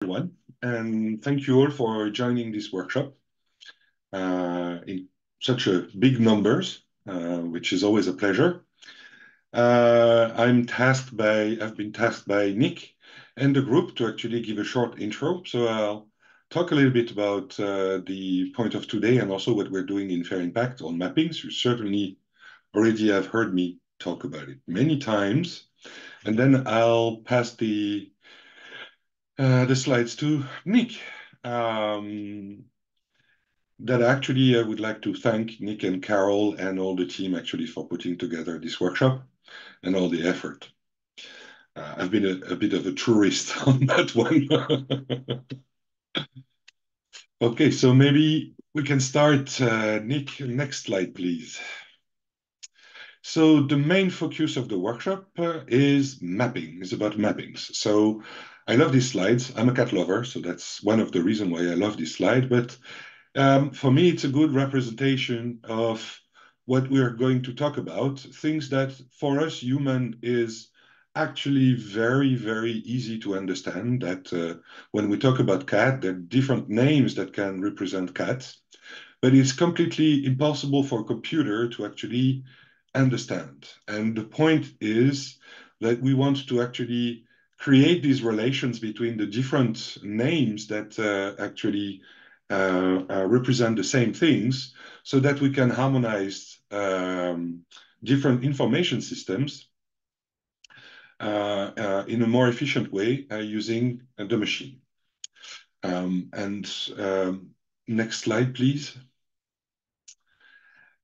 Everyone, and thank you all for joining this workshop in such a big numbers, which is always a pleasure. I've been tasked by Nick and the group to actually give a short intro. So I'll talk a little bit about the point of today and also what we're doing in Fair Impact on mappings. You certainly already have heard me talk about it many times. And then I'll pass the slides to Nick. That actually I would like to thank Nick and Carol and all the team actually for putting together this workshop and all the effort. I've been a bit of a tourist on that one. Okay, so maybe we can start. Nick, next slide, please. So the main focus of the workshop is mapping, is about mappings. So I love these slides. I'm a cat lover, so that's one of the reasons why I love this slide. But for me, it's a good representation of what we are going to talk about, things that for us human is actually very, very easy to understand that when we talk about cat, there are different names that can represent cats, but it's completely impossible for a computer to actually understand. And the point is that we want to actually create these relations between the different names that actually represent the same things so that we can harmonize different information systems in a more efficient way using the machine. And next slide, please.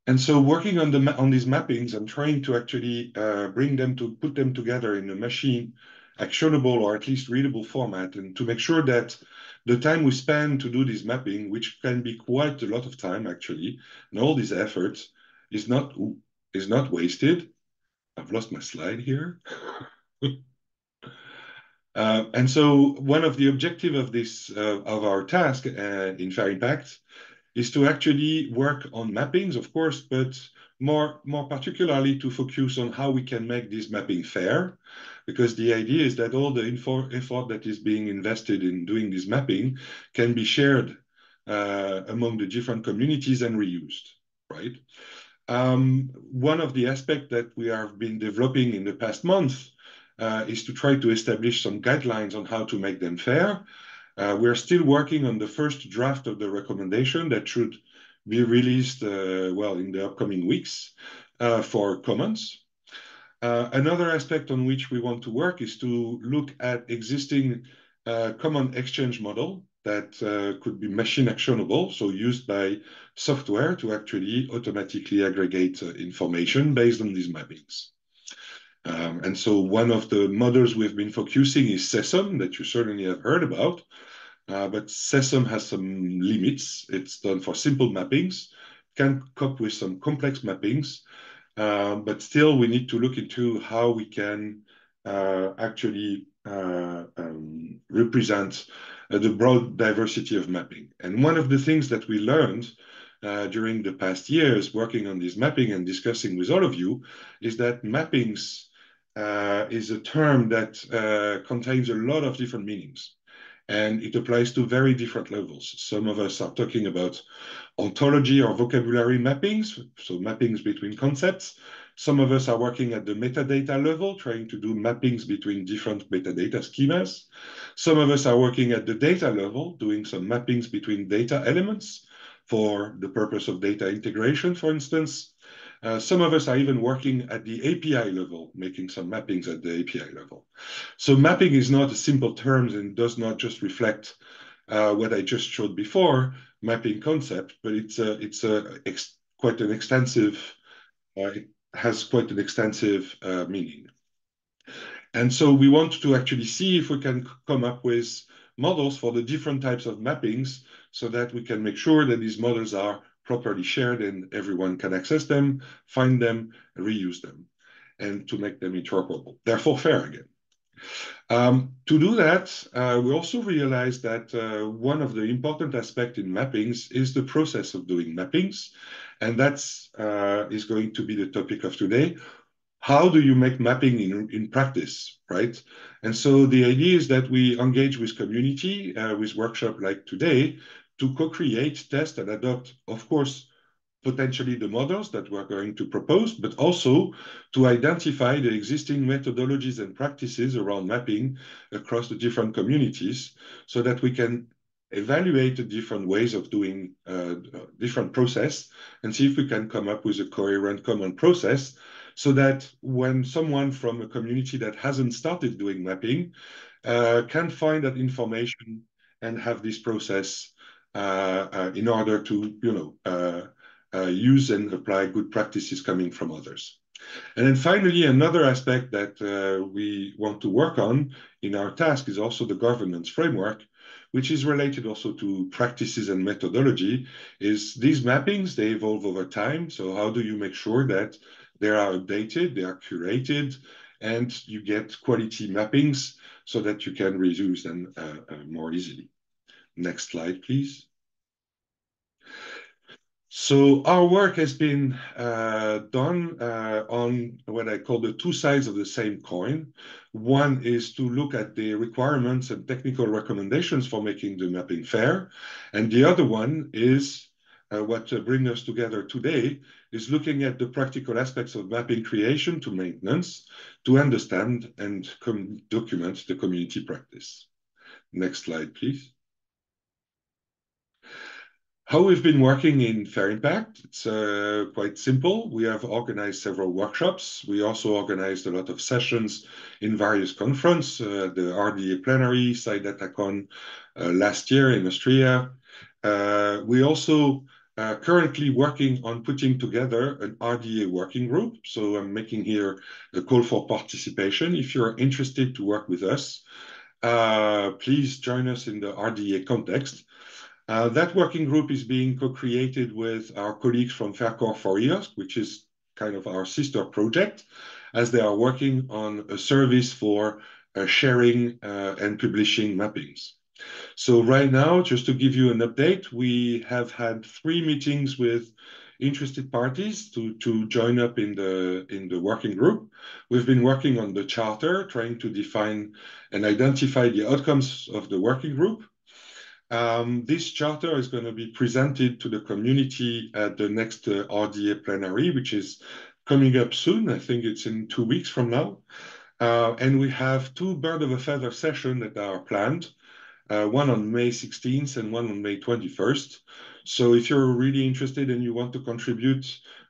And so working on these mappings, I'm trying to actually put them together in a machine actionable or at least readable format, and to make sure that the time we spend to do this mapping, which can be quite a lot of time actually, and all these efforts is not wasted. I've lost my slide here. And so one of the objectives of this of our task in Fair Impact is to actually work on mappings, of course, but more particularly to focus on how we can make this mapping fair, because the idea is that all the effort that is being invested in doing this mapping can be shared among the different communities and reused, right? One of the aspects that we have been developing in the past month is to try to establish some guidelines on how to make them fair. We're still working on the first draft of the recommendation that should be released, well, in the upcoming weeks for comments. Another aspect on which we want to work is to look at existing common exchange model that could be machine actionable, so used by software to actually automatically aggregate information based on these mappings. And so one of the models we've been focusing is SESAM, that you certainly have heard about. But SESAM has some limits. It's done for simple mappings, can cope with some complex mappings, but still we need to look into how we can actually represent the broad diversity of mapping. And one of the things that we learned during the past years working on this mapping and discussing with all of you is that mappings is a term that contains a lot of different meanings. And it applies to very different levels. Some of us are talking about ontology or vocabulary mappings, so mappings between concepts. Some of us are working at the metadata level, trying to do mappings between different metadata schemas. Some of us are working at the data level, doing some mappings between data elements for the purpose of data integration, for instance. Some of us are even working at the API level, making some mappings at the API level. So mapping is not a simple term and does not just reflect what I just showed before, mapping concept, but quite an extensive, it has quite an extensive meaning. And so we want to actually see if we can come up with models for the different types of mappings so that we can make sure that these models are properly shared and everyone can access them, find them, reuse them, and to make them interoperable. Therefore, fair again. To do that, we also realized that one of the important aspects in mappings is the process of doing mappings, and that's is going to be the topic of today. how do you make mapping in practice, right? And so the idea is that we engage with community, with workshop like today, to co-create, test, and adopt, of course, potentially the models that we're going to propose, but also to identify the existing methodologies and practices around mapping across the different communities so that we can evaluate the different ways of doing different process and see if we can come up with a coherent common process so that when someone from a community that hasn't started doing mapping can find that information and have this process in order to, use and apply good practices coming from others. And then finally, another aspect that we want to work on in our task is also the governance framework, which is related also to practices and methodology, is these mappings, they evolve over time. So how do you make sure that they are updated, they are curated, and you get quality mappings so that you can reuse them more easily. Next slide, please. So our work has been done on what I call the two sides of the same coin. One is to look at the requirements and technical recommendations for making the mapping fair. And the other one is what brings us together today is looking at the practical aspects of mapping creation to maintenance to understand and document the community practice. Next slide, please. How we've been working in Fair Impact, it's quite simple. We have organized several workshops. We also organized a lot of sessions in various conferences, the RDA plenary, SciDataCon last year in Austria. We also currently working on putting together an RDA working group. So I'm making here a call for participation. If you're interested to work with us, please join us in the RDA context. That working group is being co-created with our colleagues from Faircore for EOSC, which is kind of our sister project, as they are working on a service for sharing and publishing mappings. So right now, just to give you an update, we have had 3 meetings with interested parties to join up in the working group. We've been working on the charter, trying to define and identify the outcomes of the working group. This charter is going to be presented to the community at the next RDA plenary, which is coming up soon. I think it's in 2 weeks from now. And we have 2 bird of a feather sessions that are planned, one on May 16th and one on May 21st. So if you're really interested and you want to contribute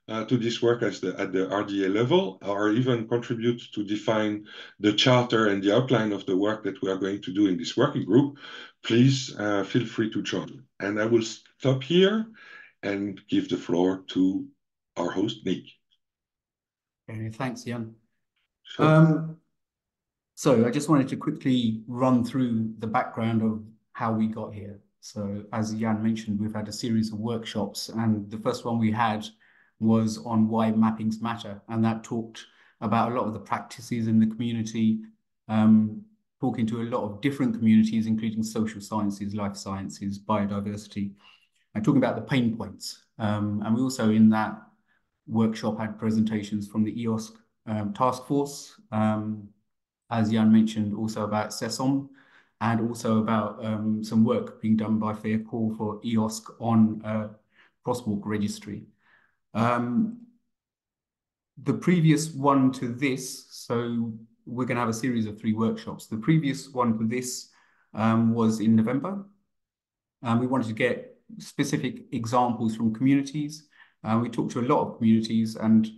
to this work at the RDA level, or even contribute to define the charter and the outline of the work that we are going to do in this working group, please feel free to join. And I will stop here and give the floor to our host, Nick. Okay, thanks, Jan. Sure. So I just wanted to quickly run through the background of how we got here. So as Jan mentioned, we've had a series of workshops, and the first one we had was on why mappings matter, and that talked about a lot of the practices in the community, talking to a lot of different communities, including social sciences, life sciences, biodiversity, and talking about the pain points. And we also in that workshop had presentations from the EOSC task force, as Jan mentioned, also about SESOM, and also about some work being done by Faircore for EOSC on crosswalk registry. The previous one to this, so we're going to have a series of 3 workshops. The previous one for this was in November. We wanted to get specific examples from communities. We talked to a lot of communities, and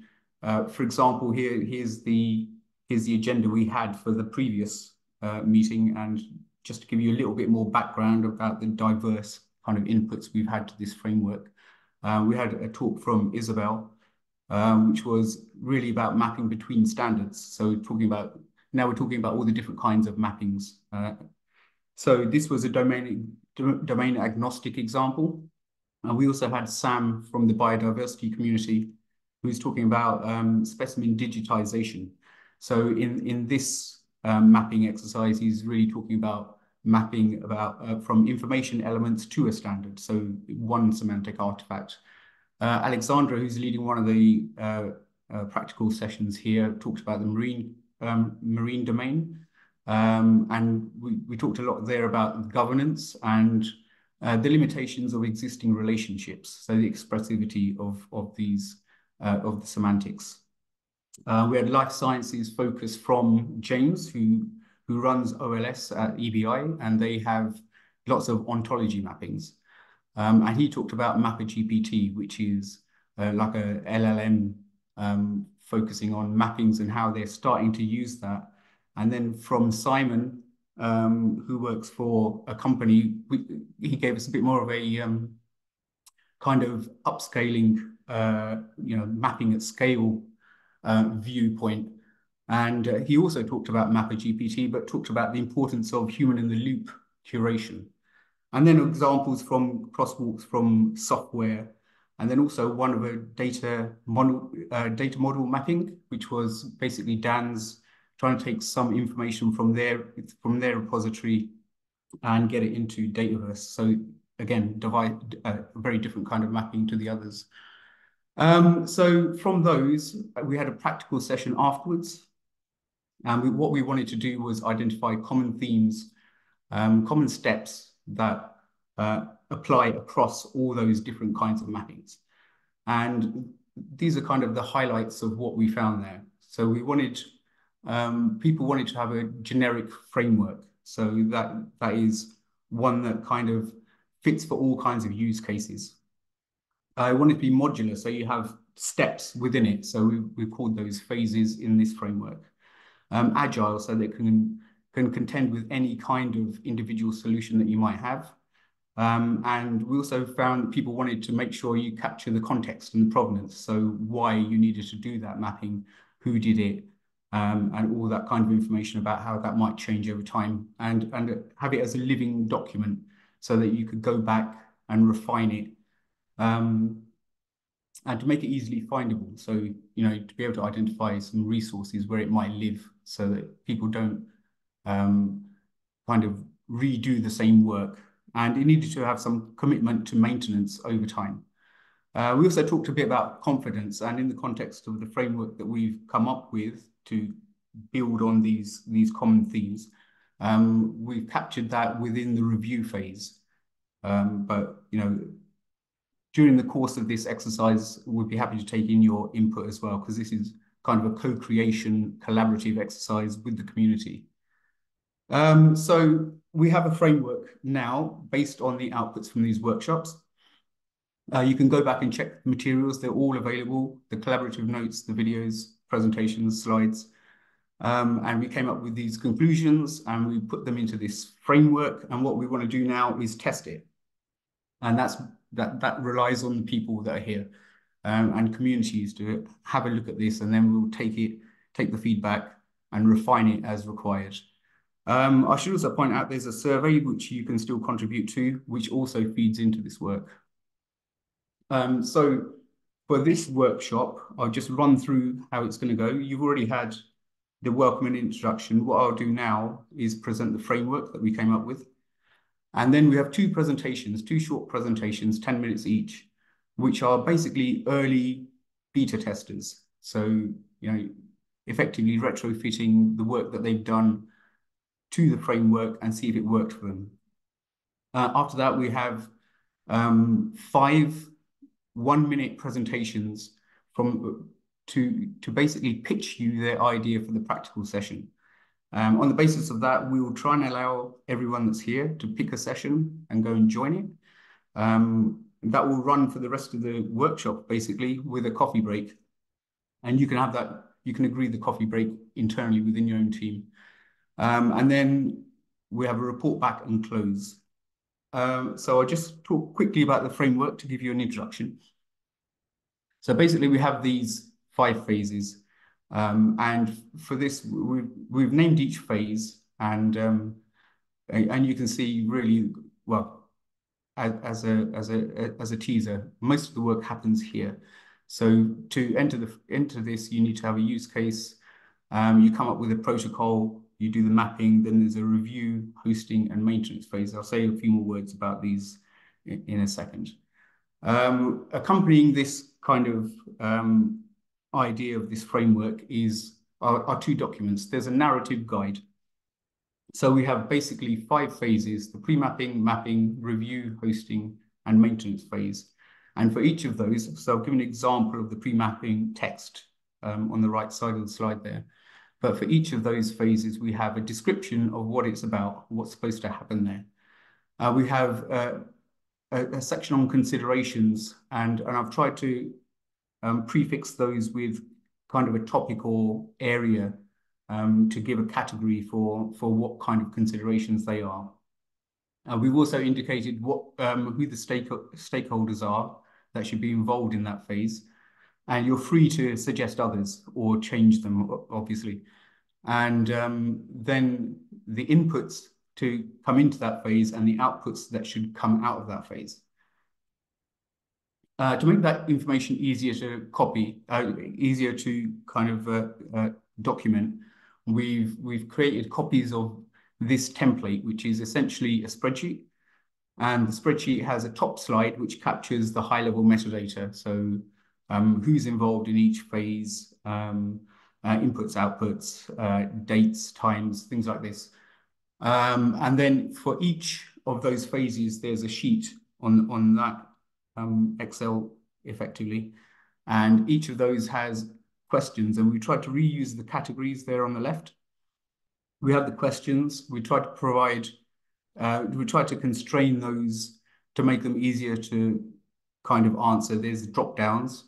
for example, here's the agenda we had for the previous meeting, and just to give you a little bit more background about the diverse kind of inputs we've had to this framework. We had a talk from Isabel, which was really about mapping between standards. So now we're talking about all the different kinds of mappings. So this was a domain agnostic example. We also had Sam from the biodiversity community, who's talking about specimen digitization. So in this mapping exercise, he's really talking about mapping from information elements to a standard. So one semantic artifact. Alexandra, who's leading one of the practical sessions here, talked about the marine domain. And we talked a lot there about governance and the limitations of existing relationships, so the expressivity of these of the semantics. We had life sciences focus from James, who runs OLS at EBI, and they have lots of ontology mappings. And he talked about MapperGPT, which is like a LLM focusing on mappings and how they're starting to use that. And then from Simon, who works for a company, he gave us a bit more of a kind of upscaling, mapping at scale viewpoint. And he also talked about MapperGPT, but talked about the importance of human-in-the-loop curation. And then examples from crosswalks from software, and then also one of a data model mapping, which was basically Dan's trying to take some information from their repository and get it into Dataverse. So again, divide a very different kind of mapping to the others. So from those, we had a practical session afterwards. And what we wanted to do was identify common themes, common steps that apply across all those different kinds of mappings. And these are kind of the highlights of what we found there. So we wanted, people wanted to have a generic framework. So that is one that kind of fits for all kinds of use cases. I want it to be modular, so you have steps within it. So we called those phases in this framework. Agile, so they can contend with any kind of individual solution that you might have. And we also found people wanted to make sure you capture the context and the provenance, so why you needed to do that mapping, who did it, and all that kind of information about how that might change over time, and have it as a living document so that you could go back and refine it. And to make it easily findable, so to be able to identify some resources where it might live, so that people don't kind of redo the same work. And it needed to have some commitment to maintenance over time. We also talked a bit about confidence, and in the context of the framework that we've come up with to build on these common themes, we've captured that within the review phase. But during the course of this exercise, we'd be happy to take in your input as well, because this is kind of a co-creation, collaborative exercise with the community. So we have a framework now based on the outputs from these workshops. You can go back and check the materials. They're all available, the collaborative notes, the videos, presentations, slides. And we came up with these conclusions and we put them into this framework. And what we want to do now is test it. And that relies on the people that are here and communities to have a look at this, and then we'll take the feedback and refine it as required. I should also point out there's a survey which you can still contribute to, which also feeds into this work. So for this workshop, I'll just run through how it's going to go. You've already had the welcome and introduction. What I'll do now is present the framework that we came up with. And then we have two short presentations, 10 minutes each, which are basically early beta testers. So, effectively retrofitting the work that they've done to the framework and see if it worked for them. After that, we have 5 one-minute presentations to basically pitch you their idea for the practical session. On the basis of that, we will try and allow everyone that's here to pick a session and go and join it. That will run for the rest of the workshop, basically, with a coffee break. And you can have that, you can agree the coffee break internally within your own team. And then we have a report back and close. So I'll just talk quickly about the framework to give you an introduction. So basically, we have these 5 phases. And for this, we've named each phase, and you can see really well as a teaser. Most of the work happens here. So to enter this, you need to have a use case. You come up with a protocol. You do the mapping. Then there's a review, hosting, and maintenance phase. I'll say a few more words about these in a second. Accompanying this kind of idea of this framework are two documents. There's a narrative guide. So we have basically 5 phases: the pre-mapping, mapping, review, hosting, and maintenance phase. And for each of those, so I'll give an example of the pre-mapping text on the right side of the slide there. But for each of those phases, we have a description of what it's about, what's supposed to happen there. We have a section on considerations, and I've tried to prefix those with kind of a topic or area to give a category for what kind of considerations they are. We've also indicated who the stakeholders are that should be involved in that phase. And you're free to suggest others or change them, obviously. And then the inputs to come into that phase and the outputs that should come out of that phase. To make that information easier to copy, easier to kind of document, we've created copies of this template, which is essentially a spreadsheet. And the spreadsheet has a top slide which captures the high-level metadata. So who's involved in each phase, inputs, outputs, dates, times, things like this. And then for each of those phases, there's a sheet on that Excel effectively. And each of those has questions, and we tried to reuse the categories there on the left. We have the questions. We tried to constrain those to make them easier to kind of answer. There's drop downs.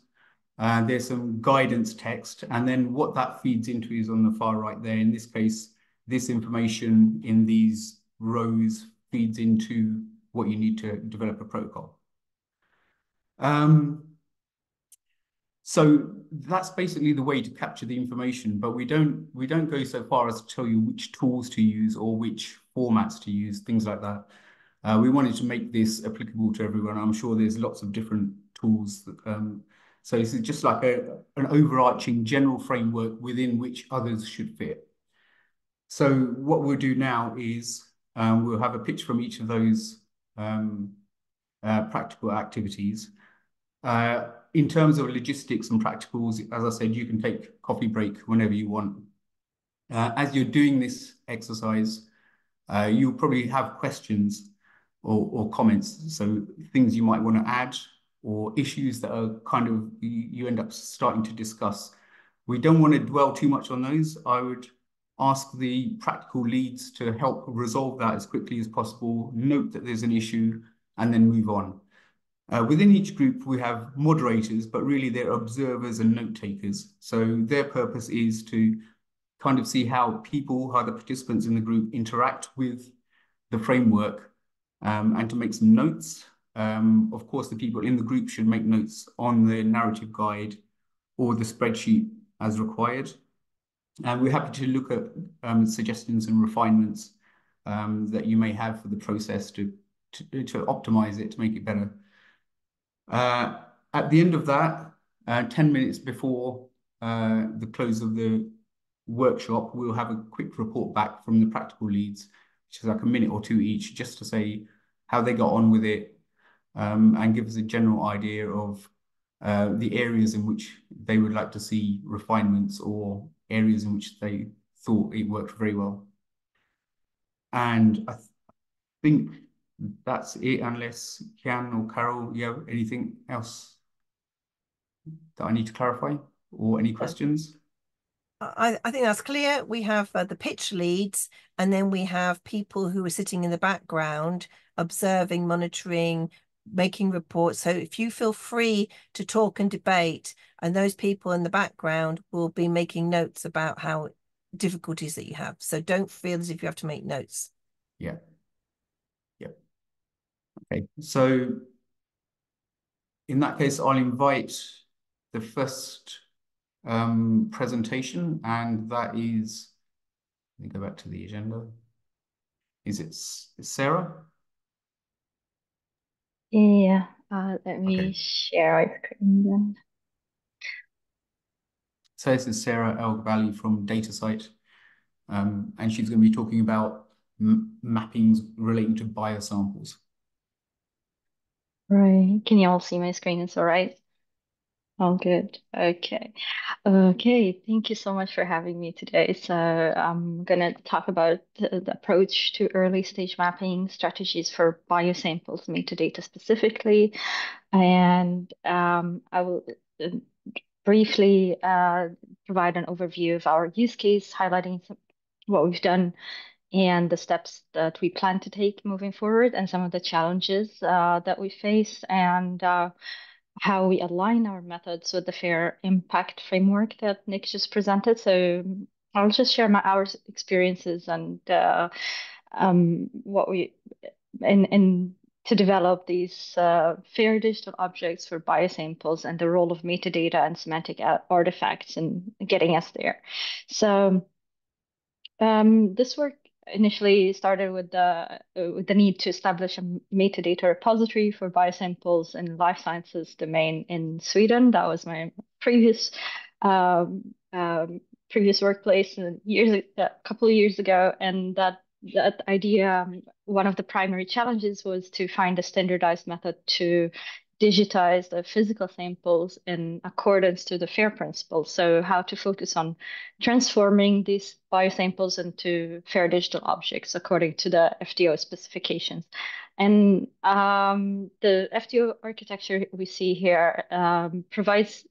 There's some guidance text, and then what that feeds into is on the far right there. In this case, this information in these rows feeds into what you need to develop a protocol. So that's basically the way to capture the information, but we don't go so far as to tell you which tools to use or which formats to use, things like that. We wanted to make this applicable to everyone. I'm sure there's lots of different tools. So this is just like an overarching general framework within which others should fit. So what we'll do now is we'll have a pitch from each of those practical activities. In terms of logistics and practicals, as I said, you can take coffee break whenever you want. As you're doing this exercise, you'll probably have questions or comments, so things you might want to add or issues that are kind of you end up starting to discuss. We don't want to dwell too much on those. I would ask the practical leads to help resolve that as quickly as possible, note that there's an issue, and then move on. Within each group, we have moderators, but really they're observers and note takers. So their purpose is to kind of see how the participants in the group interact with the framework and to make some notes. Of course, the people in the group should make notes on the narrative guide or the spreadsheet as required. And we're happy to look at suggestions and refinements that you may have for the process to optimize it, to make it better. At the end of that, 10 minutes before the close of the workshop, we'll have a quick report back from the practical leads, which is like a minute or two each, just to say how they got on with it and give us a general idea of the areas in which they would like to see refinements or areas in which they thought it worked very well. And I think that's it, unless Kian or Carol, you have anything else that I need to clarify or any questions? I think that's clear. We have the pitch leads, and then we have people who are sitting in the background, observing, monitoring, making reports. So if you feel free to talk and debate, and those people in the background will be making notes about how difficulties that you have. So don't feel as if you have to make notes. Yeah. Yep. Okay. So in that case, I'll invite the first presentation, and that is, let me go back to the agenda. Is it Sarah? Yeah, let me share my screen then. So this is Sarah El-Gabali from DataSite, and she's going to be talking about mappings relating to biosamples. Right, can you all see my screen? It's all right. All good. Okay. Okay. Thank you so much for having me today. So I'm going to talk about the approach to early stage mapping, strategies for biosamples, metadata specifically. And I will uh, briefly provide an overview of our use case, highlighting what we've done and the steps that we plan to take moving forward, and some of the challenges that we face, and how we align our methods with the fair impact framework that Nick just presented. So I'll just share our experiences and what we in to develop these fair digital objects for biosamples, and the role of metadata and semantic artifacts in getting us there. So this work initially started with the need to establish a metadata repository for biosamples in life sciences domain in Sweden. That was my previous um, um, previous workplace a couple of years ago, and that idea, one of the primary challenges was to find a standardized method to digitize the physical samples in accordance to the FAIR principles. So how to focus on transforming these biosamples into fair digital objects according to the FDO specifications. And the FDO architecture we see here provides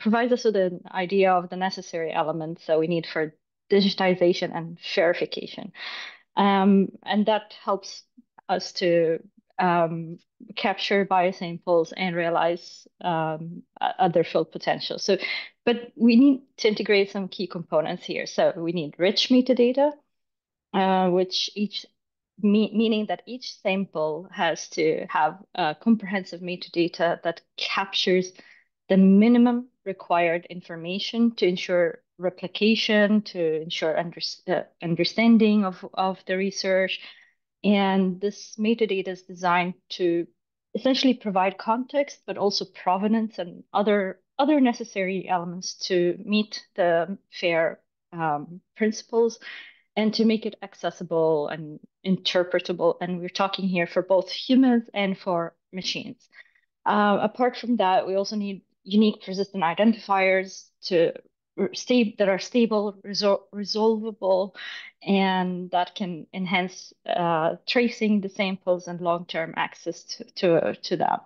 us with an idea of the necessary elements that we need for digitization and verification. And that helps us to um, capture biosamples and realize other full potential. So, but we need to integrate some key components here. So we need rich metadata, which meaning that each sample has to have comprehensive metadata that captures the minimum required information to ensure replication, to ensure understanding of the research. And this metadata is designed to essentially provide context, but also provenance and other necessary elements to meet the FAIR principles, and to make it accessible and interpretable. And we're talking here for both humans and for machines. Apart from that, we also need unique persistent identifiers that are stable, resolvable, and that can enhance tracing the samples and long-term access to them.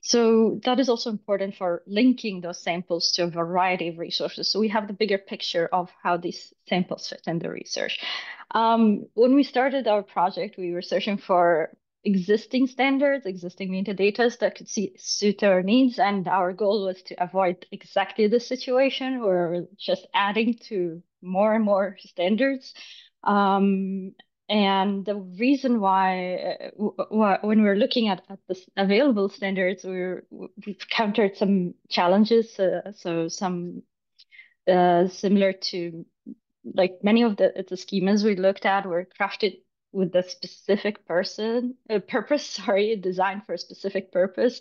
So that is also important for linking those samples to a variety of resources. So we have the bigger picture of how these samples fit in the research. When we started our project, we were searching for existing standards, existing metadata that could suit our needs. And our goal was to avoid exactly this situation where we're just adding to more and more standards. And the reason why, when we're looking at the available standards, we've encountered some challenges. So some similar to, like, many of the schemas we looked at were crafted with a specific purpose, sorry, designed for a specific purpose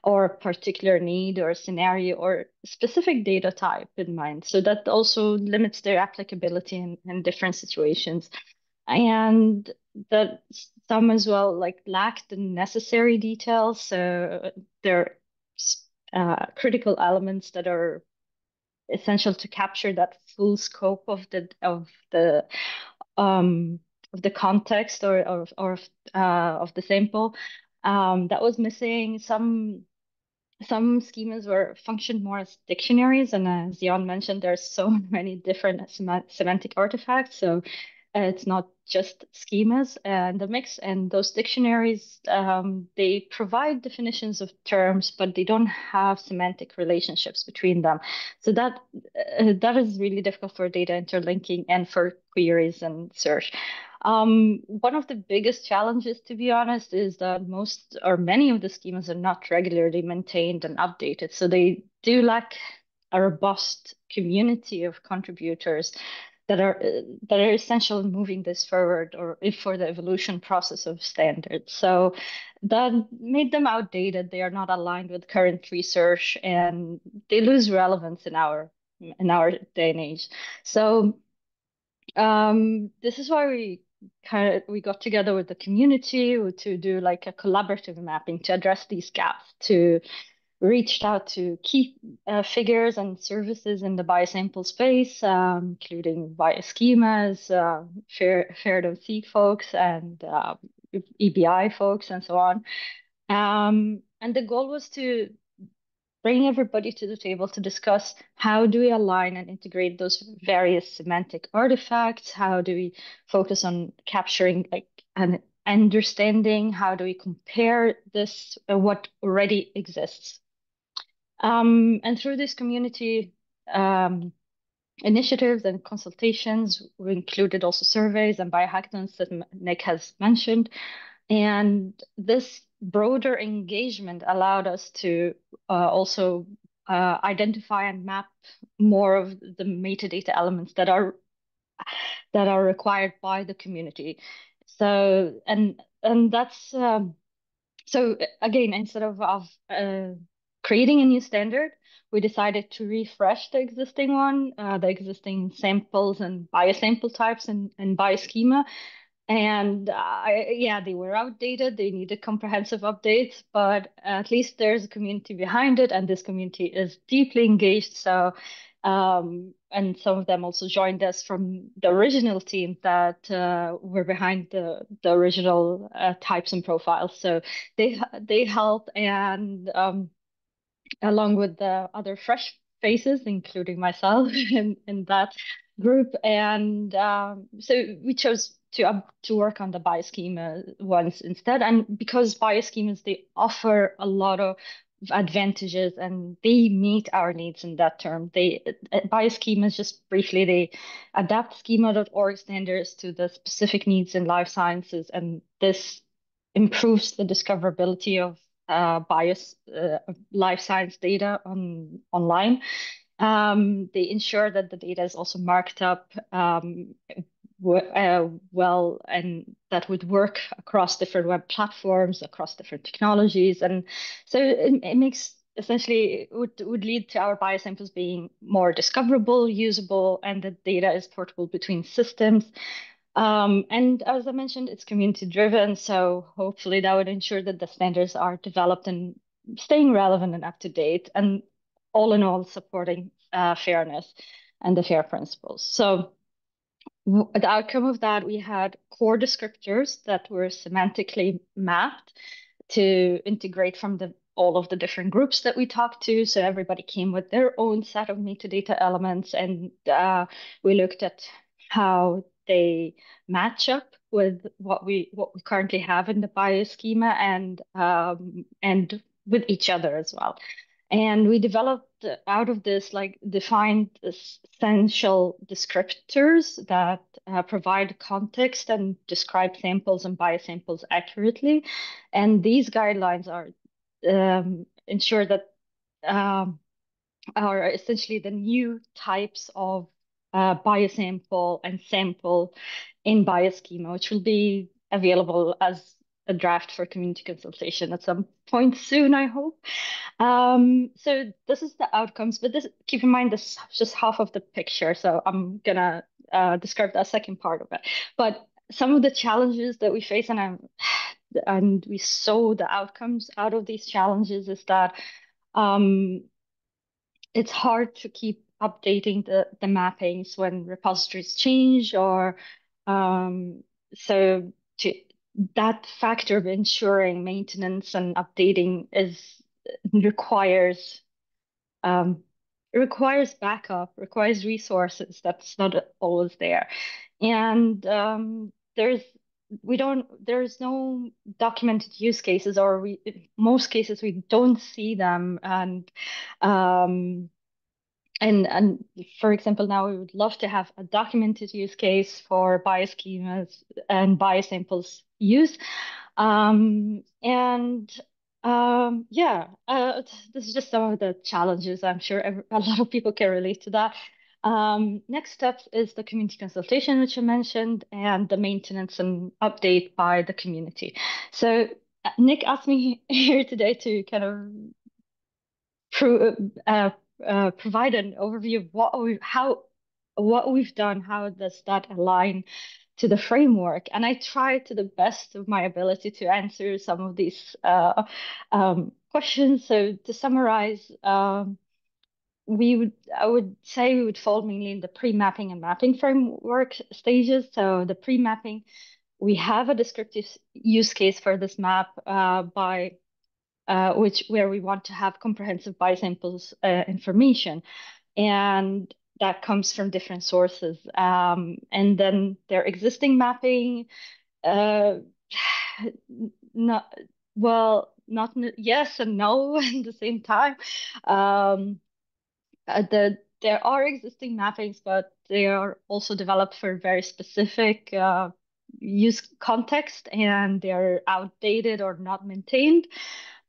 or a particular need or scenario or specific data type in mind. So that also limits their applicability in different situations. And that some as well like lack the necessary details. So there are critical elements that are essential to capture that full scope um, of the context of the sample. That was missing. Some schemas were functioned more as dictionaries, and as Jan mentioned, there's so many different semantic artifacts. So it's not just schemas and the mix. And those dictionaries, they provide definitions of terms, but they don't have semantic relationships between them. So that is really difficult for data interlinking and for queries and search. One of the biggest challenges, to be honest, is that most or many of the schemas are not regularly maintained and updated. So they do lack a robust community of contributors that are essential in moving this forward or if for the evolution process of standards. So that made them outdated. They are not aligned with current research, and they lose relevance in our day and age. So this is why we got together with the community to do like a collaborative mapping to address these gaps, to reached out to key figures and services in the biosample space, including bioschemas, Fair.C folks, and EBI folks, and so on. And the goal was to bring everybody to the table to discuss how do we align and integrate those various semantic artifacts? How do we focus on capturing like an understanding? How do we compare this, what already exists? And through this community initiatives and consultations, we included also surveys and biohackathons that Nick has mentioned. And this broader engagement allowed us to also identify and map more of the metadata elements that are required by the community. So and that's so again, instead of creating a new standard, we decided to refresh the existing one, the existing samples and biosample types and bioschema. And yeah, they were outdated. They needed comprehensive updates, but at least there's a community behind it, and this community is deeply engaged. So, and some of them also joined us from the original team that were behind the original types and profiles. So they help, and along with the other fresh faces, including myself in that group. And so we chose to work on the bioschema ones instead. And because bioschemas, they offer a lot of advantages and they meet our needs in that term. They bioschemas, just briefly, they adapt schema.org standards to the specific needs in life sciences, and this improves the discoverability of bias life science data online. They ensure that the data is also marked up well, and that would work across different web platforms, across different technologies. And so it makes essentially would lead to our biosamples being more discoverable, usable, and the data is portable between systems. And as I mentioned, it's community driven, so hopefully that would ensure that the standards are developed and staying relevant and up to date, and all in all, supporting fairness and the FAIR principles. So the outcome of that, we had core descriptors that were semantically mapped to integrate from all of the different groups that we talked to. So everybody came with their own set of metadata elements, and we looked at how they match up with what we currently have in the bioschema, and with each other as well. And we developed out of this, like, defined essential descriptors that provide context and describe samples and biosamples accurately. And these guidelines are ensure that are essentially the new types of biosample and sample in bioschema, which will be available as a draft for community consultation at some point soon, I hope. So this is the outcomes, but keep in mind, this is just half of the picture. So I'm gonna describe that second part of it. But some of the challenges that we face, and we saw the outcomes out of these challenges, is that it's hard to keep updating the mappings when repositories change, or so that factor of ensuring maintenance and updating requires backup, requires resources that's not always there. And there's no documented use cases, or in most cases we don't see them. And for example, now we would love to have a documented use case for bioschemas and biosamples use. Yeah, this is just some of the challenges. I'm sure a lot of people can relate to that. Next step is the community consultation, which I mentioned, and the maintenance and update by the community. So Nick asked me here today to kind of provide an overview of what we've done, how does that align to the framework. And I try to the best of my ability to answer some of these questions. So to summarize, I would say we would fall mainly in the pre-mapping and mapping framework stages. So the pre-mapping, we have a descriptive use case for this map by where we want to have comprehensive biosamples information, and that comes from different sources. And then their existing mapping, uh, not not yes and no at the same time. Um, there are existing mappings, but they are also developed for very specific use context, and they're outdated or not maintained.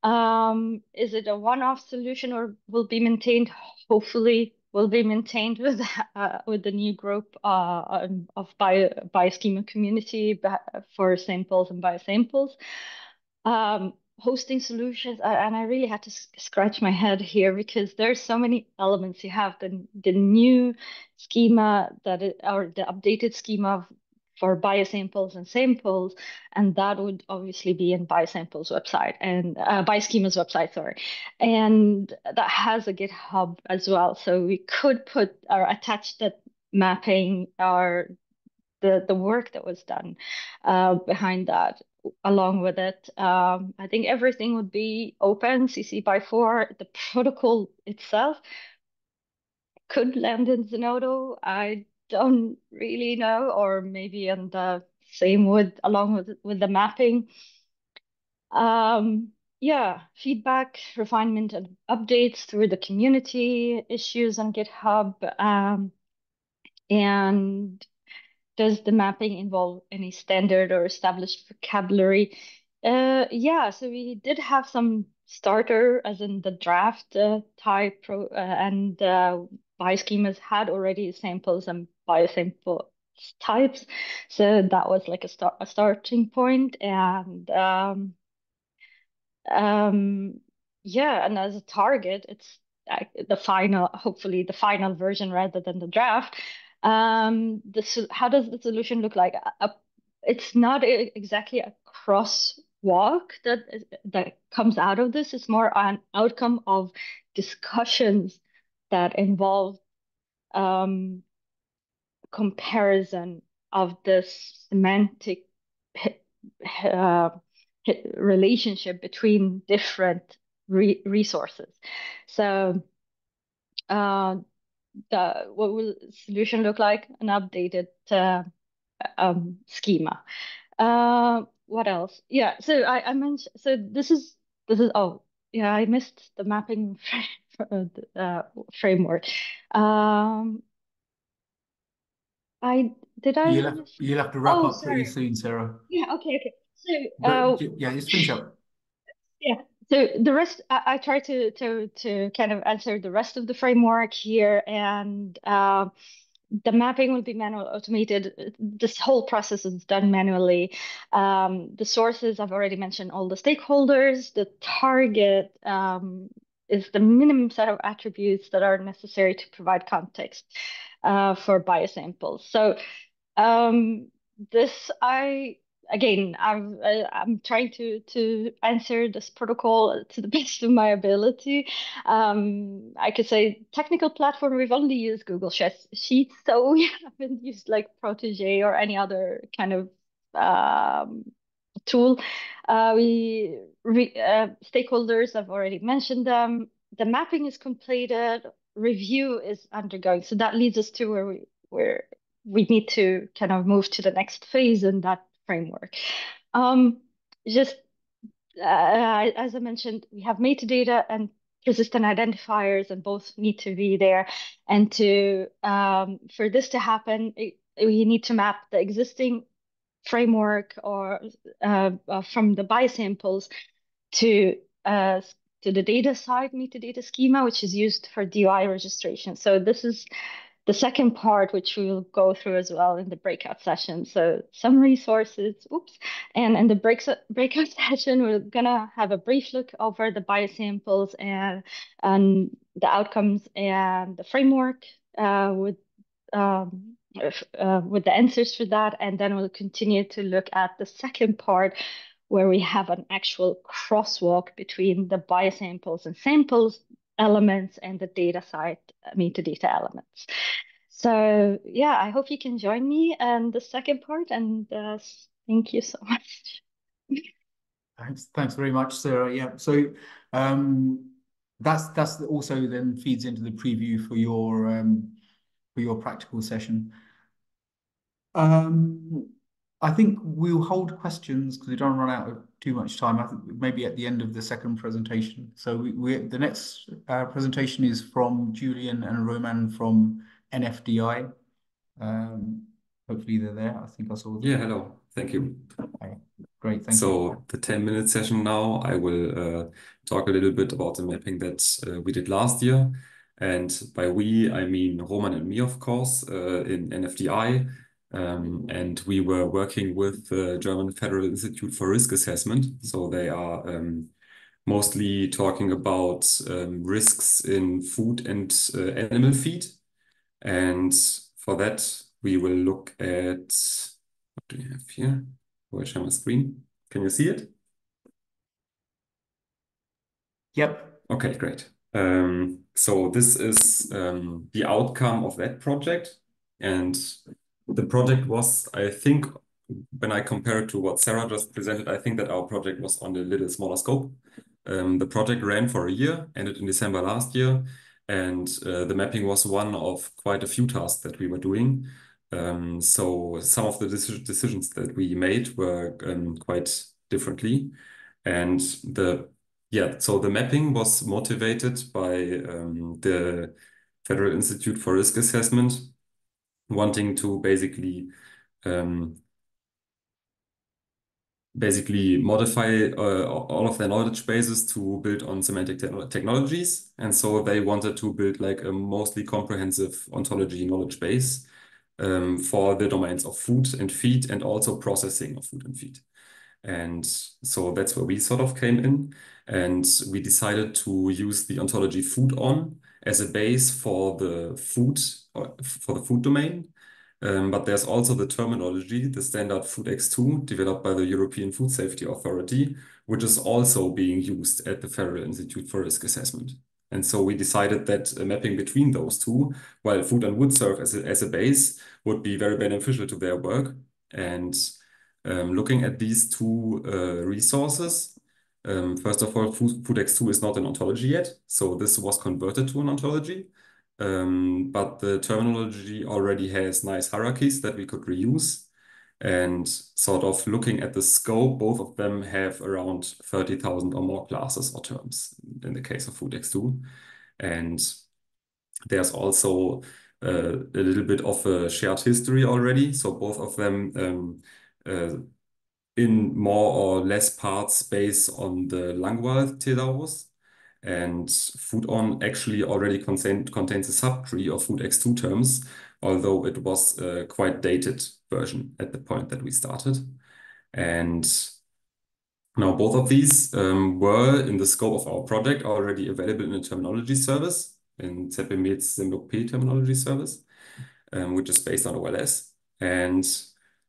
Is it a one-off solution or will be maintained? Hopefully, will be maintained with the new group of bioschema community for samples and biosamples. Hosting solutions, and I really had to scratch my head here because there's so many elements. You have the new schema or the updated schema for biosamples and samples, and that would obviously be in biosamples website and bioschema's website, sorry, and that has a GitHub as well. So we could put or attach that mapping or the work that was done behind that along with it. I think everything would be open, CC by 4. The protocol itself could land in Zenodo. I don't really know, or maybe in the same along with the mapping. Yeah, feedback, refinement, and updates through the community issues on GitHub. And does the mapping involve any standard or established vocabulary? Yeah, so we did have some starter, as in the draft type, and bioschemas had already samples and biosample types. So that was like a starting point. And um, yeah, and as a target, it's the final, hopefully the final version rather than the draft. How does the solution look like? It's not exactly a crosswalk that comes out of this. It's more an outcome of discussions that involve um, comparison of the semantic uh, relationship between different resources. So what will the solution look like? An updated schema. What else? Yeah, so I mentioned, so this is oh yeah, I missed the mapping framework. Um, I did I miss? You'll have to wrap Oh, up pretty sorry. soon, Sarah. Yeah, okay. So, But yeah, just finish up. yeah. So the rest, I try to kind of answer the rest of the framework here, and the mapping will be manual automated. This whole process is done manually. The sources, I've already mentioned all the stakeholders. The target is the minimum set of attributes that are necessary to provide context for biosamples. So this I again I'm trying to answer this protocol to the best of my ability. I could say technical platform, we've only used Google Sheets, so we haven't used like Protege or any other kind of tool. Stakeholders, I've already mentioned them. The mapping is completed, review is undergoing, so that leads us to where we need to kind of move to the next phase in that framework. Just as I mentioned, we have metadata and persistent identifiers, and both need to be there. And for this to happen, we need to map the existing framework or from the biosamples to uh, to the data side metadata schema, which is used for DOI registration. So this is the second part, which we will go through as well in the breakout session. So some resources, oops, and in the breakout session, we're gonna have a brief look over the biosamples and the outcomes and the framework with the answers for that, and then we'll continue to look at the second part, where we have an actual crosswalk between the biosamples and samples elements and the data side metadata elements. So yeah, I hope you can join me in the second part, and thank you so much. Thanks very much, Sarah. Yeah, so that's also then feeds into the preview for your practical session. I think we'll hold questions because we don't run out of too much time. I think maybe at the end of the second presentation. So the next presentation is from Julian and Roman from NFDI. Hopefully they're there. I think I saw them. Yeah, hello. Thank you. Okay. Great, thank you. So the 10-minute session now, I will talk a little bit about the mapping that we did last year. And by we, I mean Roman and me, of course, in NFDI. And we were working with the German Federal Institute for Risk Assessment. So they are mostly talking about risks in food and animal feed. And for that, we will look at, what do we have here? Will I share my screen? Can you see it? Yep. Okay, great. So this is the outcome of that project. And the project was, I think, when I compare it to what Sarah just presented, I think that our project was on a little smaller scope. The project ran for a year, ended in December last year, and the mapping was one of quite a few tasks that we were doing. So some of the decisions that we made were quite differently. And so the mapping was motivated by the Federal Institute for Risk Assessment wanting to basically modify all of their knowledge bases to build on semantic technologies. And so they wanted to build like a mostly comprehensive ontology knowledge base for the domains of food and feed and also processing of food and feed. And so that's where we sort of came in. And we decided to use the ontology food on as a base for the food domain. But there's also the terminology, the standard foodx2, developed by the European Food Safety Authority, which is also being used at the Federal Institute for Risk Assessment. And so we decided that a mapping between those two, while food and would serve as a base, would be very beneficial to their work. And looking at these two resources, first of all, foodx2 is not an ontology yet, so this was converted to an ontology. But the terminology already has nice hierarchies that we could reuse. And sort of looking at the scope, both of them have around 30,000 or more classes or terms in the case of foodx2. And there's also a little bit of a shared history already. So both of them in more or less parts based on the Langwall thesaurus. And foodon actually already contains a subtree of foodx2 terms, although it was a quite dated version at the point that we started. And now both of these were in the scope of our project already available in a terminology service, in ZBMed's SymLogP terminology service, which is based on OLS. And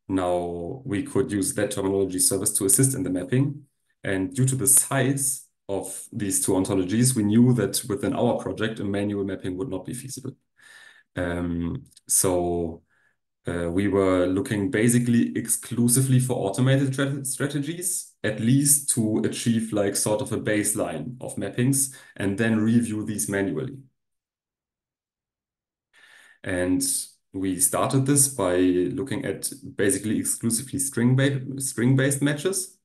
now we could use that terminology service to assist in the mapping. And due to the size of these two ontologies, we knew that within our project, a manual mapping would not be feasible. So we were looking basically exclusively for automated strategies, at least to achieve like sort of a baseline of mappings and then review these manually. And we started this by looking at basically exclusively string-based matches.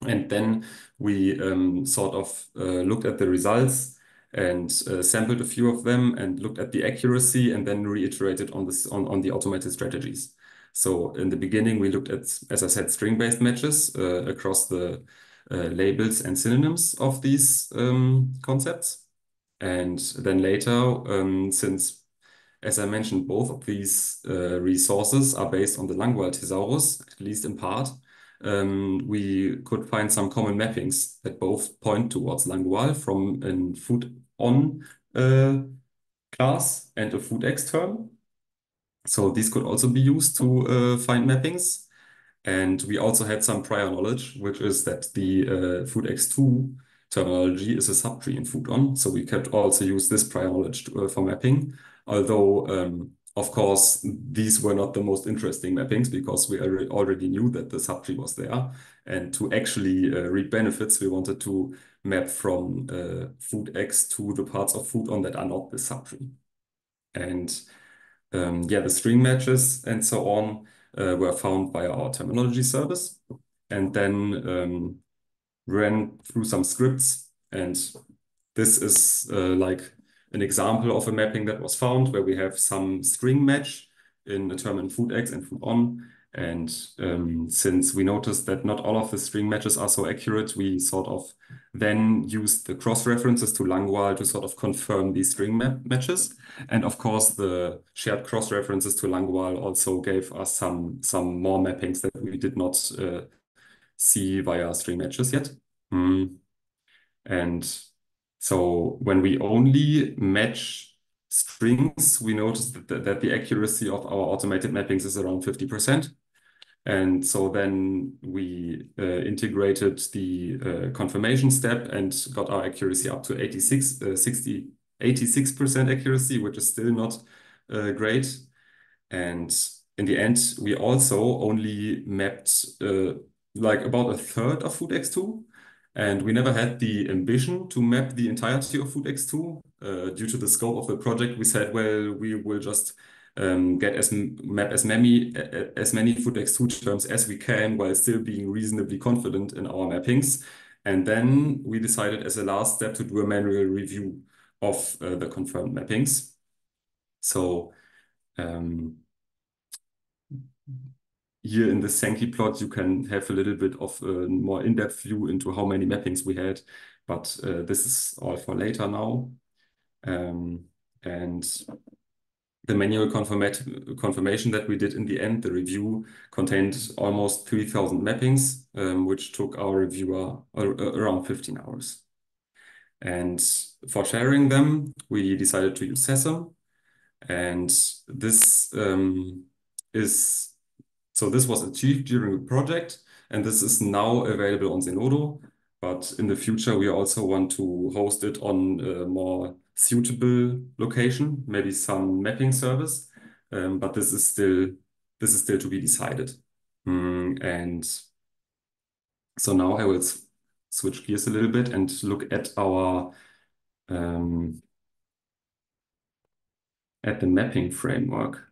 And then we sort of looked at the results and sampled a few of them and looked at the accuracy and then reiterated on the automated strategies. So in the beginning, we looked at, as I said, string-based matches across the labels and synonyms of these concepts. And then later, since as I mentioned, both of these resources are based on the Langwall thesaurus, at least in part. We could find some common mappings that both point towards Langwall from a food-on class and a foodx term. So these could also be used to find mappings. And we also had some prior knowledge, which is that the foodx2 terminology is a subtree in foodon. So we could also use this prior knowledge for mapping. Although, of course, these were not the most interesting mappings because we already knew that the subtree was there. And to actually reap benefits, we wanted to map from foodx to the parts of foodon that are not the subtree. And yeah, the string matches and so on were found via our terminology service, and then ran through some scripts. And this is like an example of a mapping that was found where we have some string match in a term in foodx and foodon. And since we noticed that not all of the string matches are so accurate, we sort of then used the cross references to Langual to sort of confirm these string matches. And of course, the shared cross references to Langual also gave us some more mappings that we did not see via string matches yet. And so when we only match strings, we noticed that the accuracy of our automated mappings is around 50%. And so then we integrated the confirmation step and got our accuracy up to 86% accuracy, which is still not great. And in the end, we also only mapped like about a third of foodx2. And we never had the ambition to map the entirety of foodx2. Due to the scope of the project, we said, well, we will just map as many foodx2 terms as we can while still being reasonably confident in our mappings. And then we decided as a last step to do a manual review of the confirmed mappings. So here in the Sankey plot, you can have a little bit of a more in-depth view into how many mappings we had, but this is all for later now. And the manual confirmation that we did in the end, the review contained almost 3,000 mappings, which took our reviewer around 15 hours. And for sharing them, we decided to use Sesam. And this this was achieved during the project, and this is now available on Zenodo. But in the future, we also want to host it on a more suitable location, maybe some mapping service. But this is still to be decided. And so now I will switch gears a little bit and look at our at the mapping framework.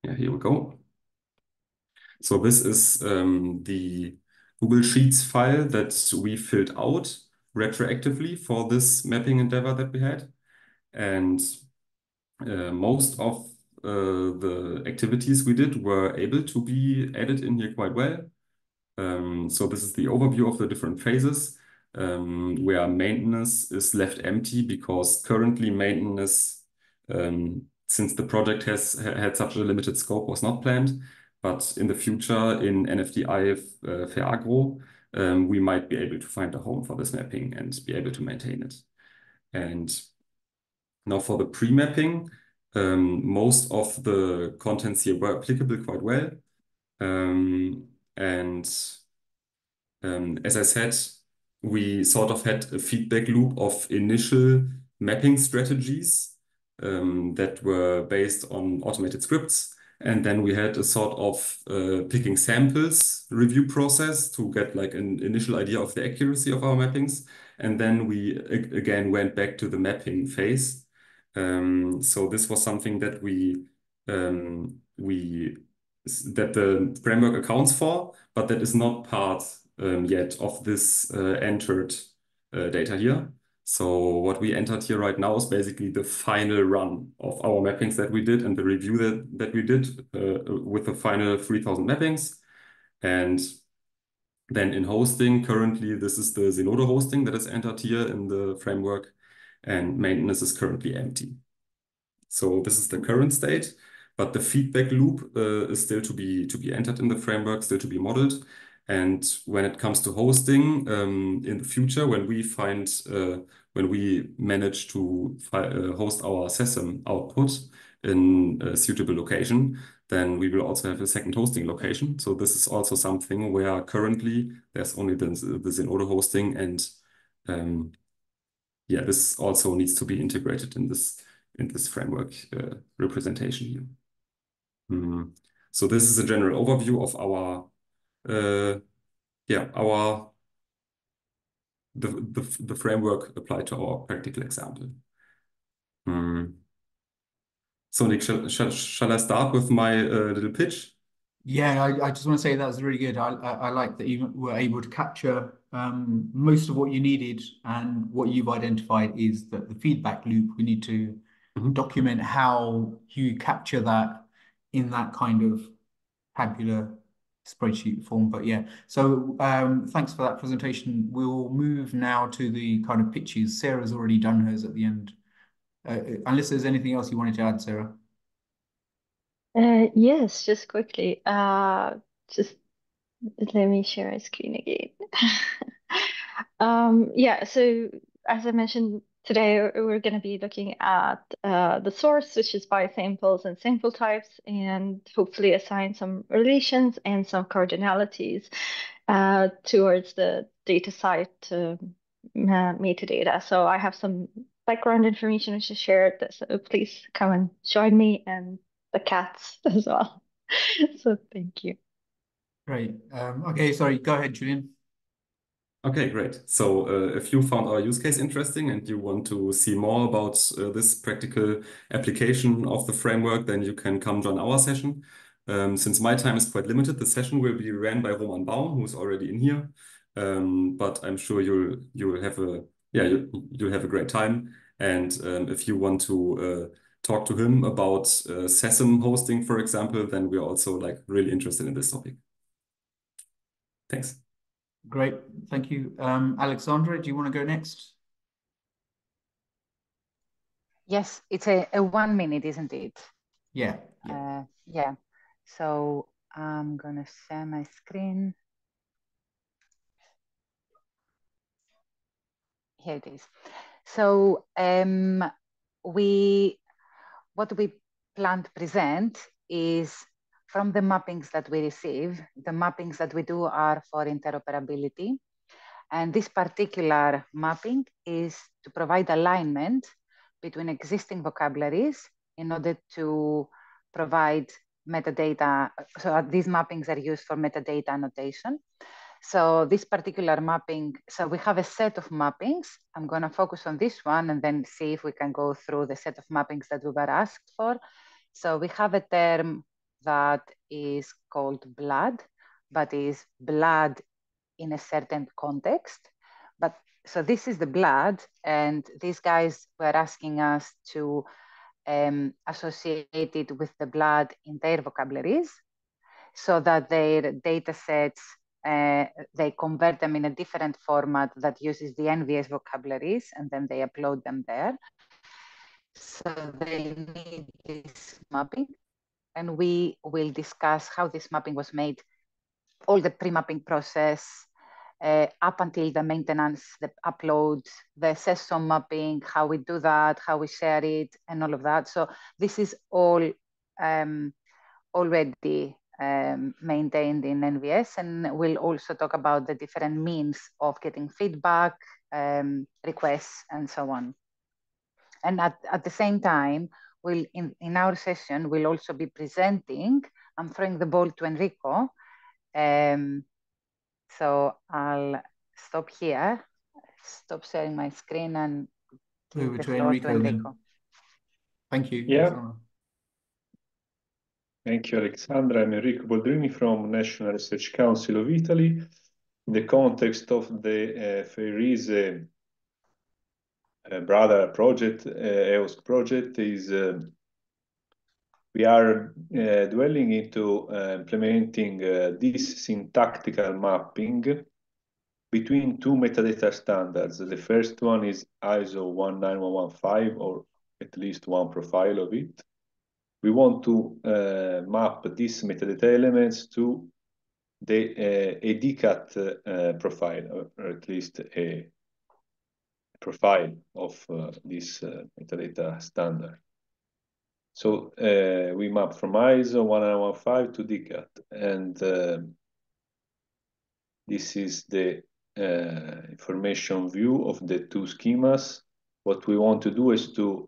Yeah, here we go. So this is the Google Sheets file that we filled out retroactively for this mapping endeavor that we had. And most of the activities we did were able to be added in here quite well. So this is the overview of the different phases, where maintenance is left empty because currently maintenance, since the project had such a limited scope, was not planned. But in the future, in NFDI Agro, we might be able to find a home for this mapping and be able to maintain it. And now for the pre-mapping, most of the contents here were applicable quite well. As I said, we sort of had a feedback loop of initial mapping strategies that were based on automated scripts. And then we had a sort of picking samples review process to get like an initial idea of the accuracy of our mappings. And then we again went back to the mapping phase. So this was something that that the framework accounts for, but that is not part yet of this entered data here. So what we entered here right now is basically the final run of our mappings that we did and the review that we did with the final 3,000 mappings. And then in hosting, currently this is the Zenodo hosting that is entered here in the framework, and maintenance is currently empty. So this is the current state, but the feedback loop is still to be entered in the framework, still to be modeled. And when it comes to hosting, in the future, when we manage to host our SESM output in a suitable location, then we will also have a second hosting location. So this is also something where currently there's only the Zenodo hosting, and yeah, this also needs to be integrated in this framework representation here. So this is a general overview of our the framework applied to our practical example. So Nick, shall I start with my little pitch? Yeah, I just want to say that was really good. I like that you were able to capture most of what you needed, and what you've identified is that the feedback loop, we need to document how you capture that in that kind of tabular spreadsheet form. But yeah, so thanks for that presentation. We'll move now to the kind of pitches. Sarah's already done hers at the end. Unless there's anything else you wanted to add, Sarah. Yes, just quickly. Just let me share a screen again. Yeah, so as I mentioned today, we're going to be looking at the source, which is biosamples and sample types, and hopefully assign some relations and some cardinalities towards the data site metadata. So I have some background information which is shared, so please come and join me, and the cats as well. So thank you. Great. Okay, sorry, go ahead, Julian. Okay, great. So if you found our use case interesting and you want to see more about this practical application of the framework, then you can come join our session. Since my time is quite limited, the session will be ran by Roman Baum, who's already in here. But I'm sure you'll have a great time. And if you want to talk to him about SESM hosting, for example, then we're also like really interested in this topic. Thanks. Great, thank you. Alexandra, do you want to go next? Yes, it's a 1 minute, isn't it? Yeah. Yeah. So I'm gonna share my screen. Here it is. So what we plan to present is from the mappings that we receive. The mappings that we do are for interoperability. And this particular mapping is to provide alignment between existing vocabularies in order to provide metadata. So these mappings are used for metadata annotation. So this particular mapping, so we have a set of mappings. I'm going to focus on this one and then see if we can go through the set of mappings that we were asked for. So we have a term that is called blood, but is blood in a certain context. But so this is the blood, and these guys were asking us to associate it with the blood in their vocabularies so that their data sets, they convert them in a different format that uses the NVS vocabularies, and then they upload them there. So they need this mapping, and we will discuss how this mapping was made, all the pre-mapping process, up until the maintenance, the upload, the SESOM mapping, how we do that, how we share it, and all of that. So this is all already maintained in NVS, and we'll also talk about the different means of getting feedback, requests, and so on. And at the same time, we'll in our session, we'll also be presenting. I'm throwing the ball to Enrico. So I'll stop here, stop sharing my screen, and give the floor to Enrico. Thank you. Yeah. Thank you, Alexandra. I'm Enrico Boldrini from National Research Council of Italy. In the context of the FERISE brother project, EOSC project, is we are dwelling into implementing this syntactical mapping between two metadata standards. The first one is ISO 19115, or at least one profile of it. We want to map these metadata elements to a DCAT profile, or at least a profile of this metadata standard. So we map from ISO 1915 to DCAT, and this is the information view of the two schemas. What we want to do is to,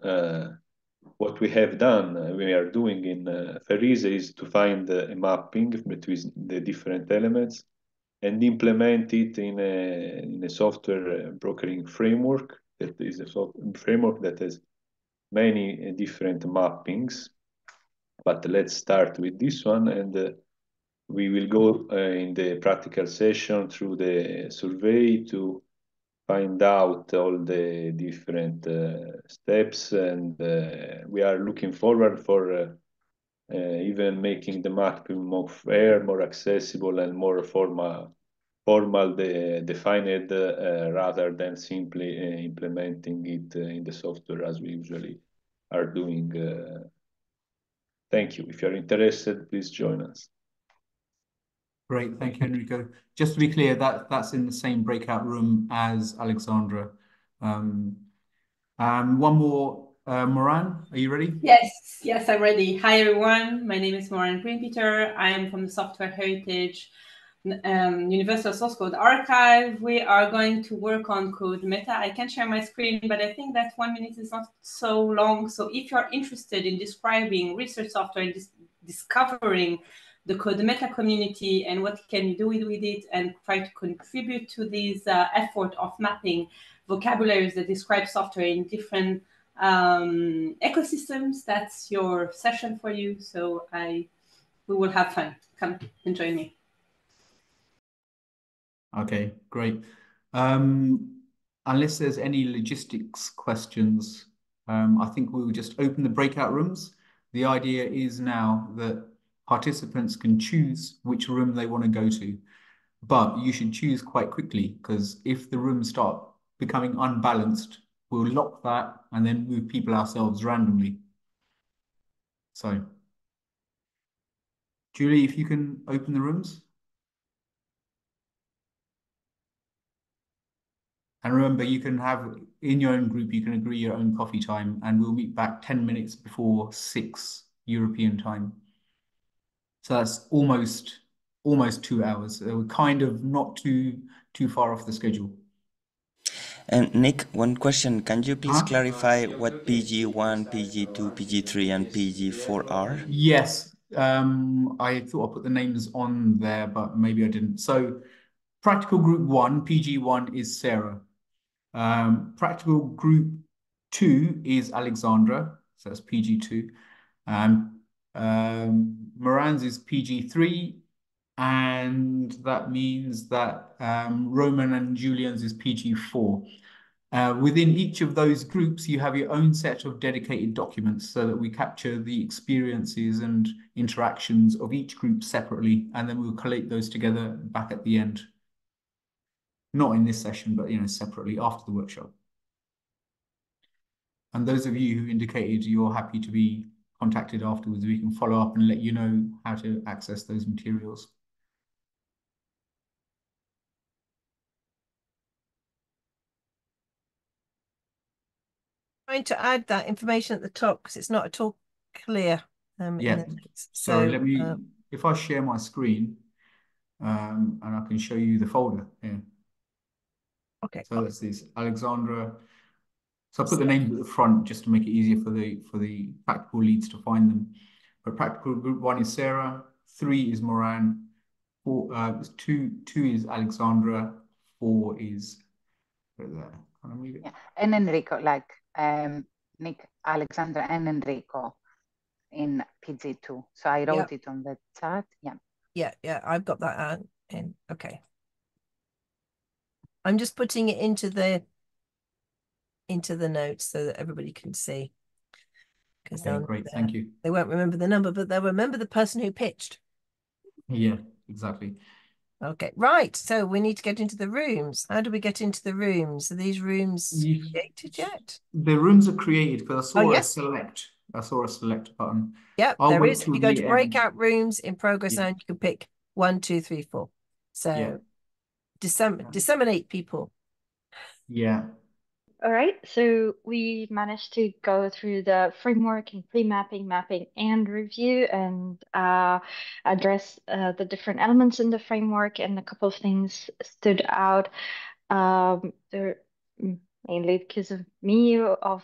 what we have done, we are doing in Ferise is to find a mapping between the different elements and implement it in a software brokering framework. That is a framework that has many different mappings. But let's start with this one, and we will go in the practical session through the survey to find out all the different steps, and we are looking forward for even making the mapping more fair, more accessible, and more formal defined rather than simply implementing it in the software as we usually are doing. Thank you. If you're interested, please join us. Great, thank you, Enrico. Just to be clear, that's in the same breakout room as Alexandra. One more, Moran, are you ready? Yes, I'm ready. Hi, everyone. My name is Moran Greenpeter. I am from the Software Heritage Universal Source Code Archive. We are going to work on code meta. I can share my screen, but I think that 1 minute is not so long. So if you're interested in describing research software and discovering the code meta community and what can you do with it and try to contribute to this effort of mapping vocabularies that describe software in different ecosystems, that's your session for you. So we will have fun. Come and join me. Okay, great. Unless there's any logistics questions, I think we will just open the breakout rooms. The idea is now that participants can choose which room they want to go to, but you should choose quite quickly, because if the rooms start becoming unbalanced, we'll lock that and then move people ourselves randomly. So, Julie, if you can open the rooms. And remember, you can have, in your own group, you can agree your own coffee time, and we'll meet back 10 minutes before 6 European time. So that's almost 2 hours. So we're kind of not too far off the schedule. And Nick, one question. Can you please clarify what PG1, PG2, PG3, and PG4 are? Yes. I thought I put the names on there, but maybe I didn't. So Practical Group 1, PG1 is Sarah. Practical Group 2 is Alexandra, so that's PG2. Moran's is PG3, and that means that Roman and Julian's is PG4. Within each of those groups, you have your own set of dedicated documents so that we capture the experiences and interactions of each group separately, and then we'll collate those together back at the end. Not in this session, but separately after the workshop. And those of you who indicated you're happy to be contacted afterwards, we can follow up and let you know how to access those materials. Trying to add that information at the top because it's not at all clear. Yeah. So let me, if I share my screen, and I can show you the folder here. Okay. So that's this, Alexandra. So I put the names at the front just to make it easier for the practical leads to find them. But Practical Group 1 is Sarah, 3 is Moran, 2 is Alexandra, 4 is there. Yeah. And Enrico, like Nick, Alexandra, and Enrico in PG2. So I wrote it on the chat. Yeah, I've got that in. Okay. I'm just putting it into the notes so that everybody can see. Because great, thank you. They won't remember the number, but they'll remember the person who pitched. Yeah, exactly. Okay, right. So we need to get into the rooms. How do we get into the rooms? Are these rooms created yet? The rooms are created because I saw a select. I saw a select button. Yep, there is. If you go to breakout rooms in progress and you can pick 1, 2, 3, 4. So disseminate people. Yeah. All right, so we managed to go through the framework and pre-mapping, mapping, and review, and address the different elements in the framework. And a couple of things stood out. They're mainly because of me, of